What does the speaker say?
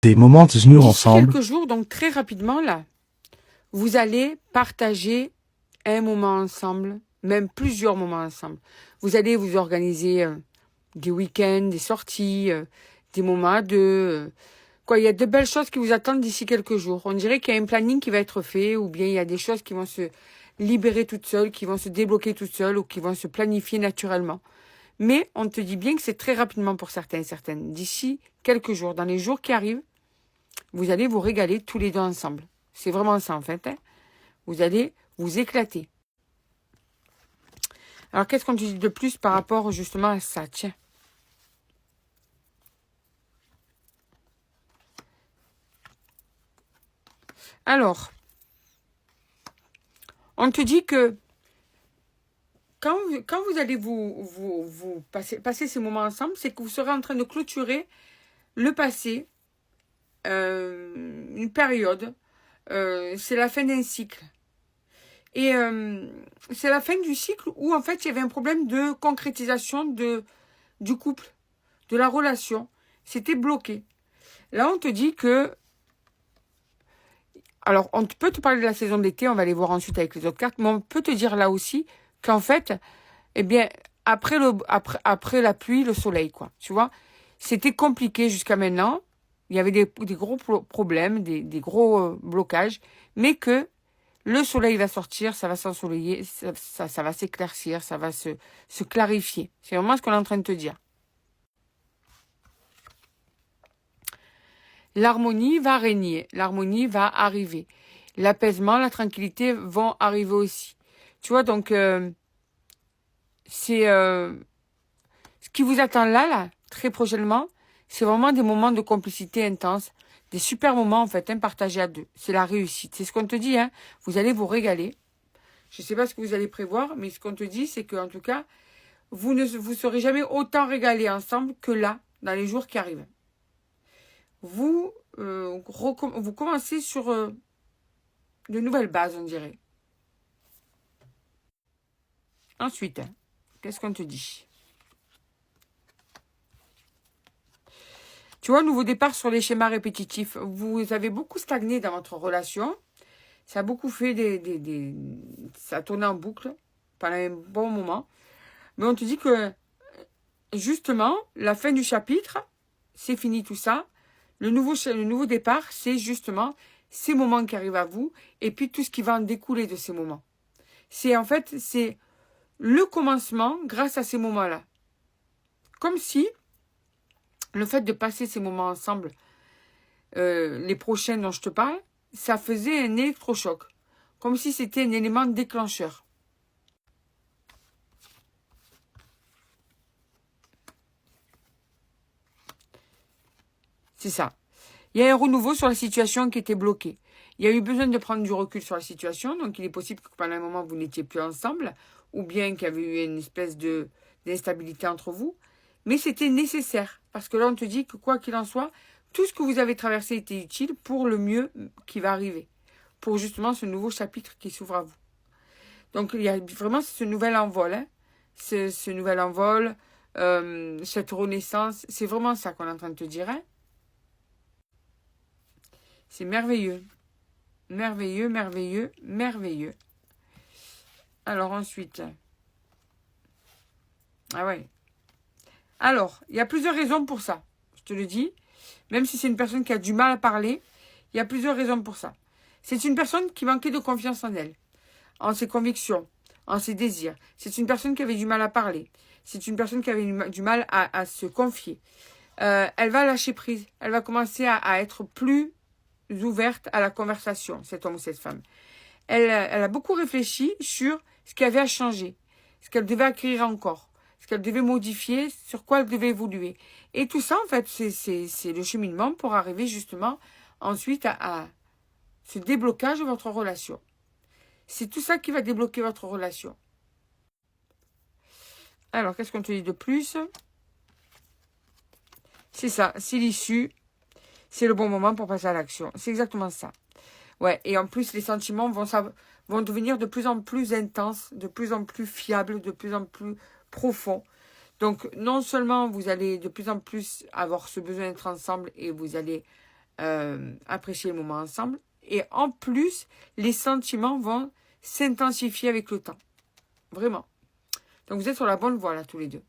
des moments de nous D'ici ensemble. quelques jours, donc très rapidement là, vous allez partager un moment ensemble, même plusieurs moments ensemble. Vous allez vous organiser des week-ends, des sorties, des moments à deux. Quoi, il y a de belles choses qui vous attendent d'ici quelques jours. On dirait qu'il y a un planning qui va être fait, ou bien il y a des choses qui vont se libérer toutes seules, qui vont se débloquer toutes seules, ou qui vont se planifier naturellement. Mais on te dit bien que c'est très rapidement pour certains et certaines. D'ici quelques jours, dans les jours qui arrivent, vous allez vous régaler tous les deux ensemble. C'est vraiment ça en fait. Hein. Vous allez vous éclater. Alors qu'est-ce qu'on te dit de plus par rapport justement à ça? Tiens. Alors, on te dit que quand vous allez vous passer ces moments ensemble, c'est que vous serez en train de clôturer le passé, une période. C'est la fin d'un cycle. Et c'est la fin du cycle où, en fait, il y avait un problème de concrétisation du couple, de la relation. C'était bloqué. Là, on te dit que... Alors, on peut te parler de la saison d'été, on va aller voir ensuite avec les autres cartes, mais on peut te dire là aussi qu'en fait, eh bien, après la pluie, le soleil, quoi. Tu vois, c'était compliqué jusqu'à maintenant. Il y avait des gros problèmes, des gros blocages, mais que le soleil va sortir, ça va s'ensoleiller, ça va s'éclaircir, ça va se clarifier. C'est vraiment ce qu'on est en train de te dire. L'harmonie va régner, l'harmonie va arriver. L'apaisement, la tranquillité vont arriver aussi. Tu vois, donc, c'est ce qui vous attend là, très prochainement, c'est vraiment des moments de complicité intense, des super moments, en fait, hein, partagés à deux. C'est la réussite. C'est ce qu'on te dit, hein. Vous allez vous régaler. Je ne sais pas ce que vous allez prévoir, mais ce qu'on te dit, c'est qu'en tout cas, vous ne vous serez jamais autant régalés ensemble que là, dans les jours qui arrivent. Vous, vous commencez sur de nouvelles bases, on dirait. Ensuite, qu'est-ce qu'on te dit? Tu vois, nouveau départ sur les schémas répétitifs. Vous avez beaucoup stagné dans votre relation. Ça a beaucoup fait ça a tourné en boucle pendant un bon moment. Mais on te dit que, justement, la fin du chapitre, c'est fini tout ça. Le nouveau départ, c'est justement ces moments qui arrivent à vous et puis tout ce qui va en découler de ces moments. C'est le commencement grâce à ces moments-là. Comme si le fait de passer ces moments ensemble, les prochains dont je te parle, ça faisait un électrochoc. Comme si c'était un élément déclencheur. C'est ça. Il y a un renouveau sur la situation qui était bloquée. Il y a eu besoin de prendre du recul sur la situation, donc il est possible que pendant un moment vous n'étiez plus ensemble, ou bien qu'il y avait eu une espèce d'instabilité entre vous, mais c'était nécessaire, parce que là on te dit que quoi qu'il en soit, tout ce que vous avez traversé était utile pour le mieux qui va arriver, pour justement ce nouveau chapitre qui s'ouvre à vous. Donc il y a vraiment ce nouvel envol, hein, ce nouvel envol, cette renaissance, c'est vraiment ça qu'on est en train de te dire, hein. C'est merveilleux. Merveilleux, merveilleux, merveilleux. Alors ensuite. Ah ouais. Alors, il y a plusieurs raisons pour ça. Je te le dis. Même si c'est une personne qui a du mal à parler, il y a plusieurs raisons pour ça. C'est une personne qui manquait de confiance en elle, en ses convictions, en ses désirs. C'est une personne qui avait du mal à parler. C'est une personne qui avait du mal à se confier. Elle va lâcher prise. Elle va commencer à être plus ouverte à la conversation, cet homme ou cette femme. Elle a beaucoup réfléchi sur ce qui avait à changer, ce qu'elle devait acquérir encore, ce qu'elle devait modifier, sur quoi elle devait évoluer. Et tout ça, en fait, c'est le cheminement pour arriver justement ensuite à ce déblocage de votre relation. C'est tout ça qui va débloquer votre relation. Alors, qu'est-ce qu'on te dit de plus? C'est ça, c'est l'issue. C'est le bon moment pour passer à l'action. C'est exactement ça. Ouais, et en plus, les sentiments vont devenir de plus en plus intenses, de plus en plus fiables, de plus en plus profonds. Donc, non seulement vous allez de plus en plus avoir ce besoin d'être ensemble et vous allez apprécier le moment ensemble. Et en plus, les sentiments vont s'intensifier avec le temps. Vraiment. Donc vous êtes sur la bonne voie là, tous les deux.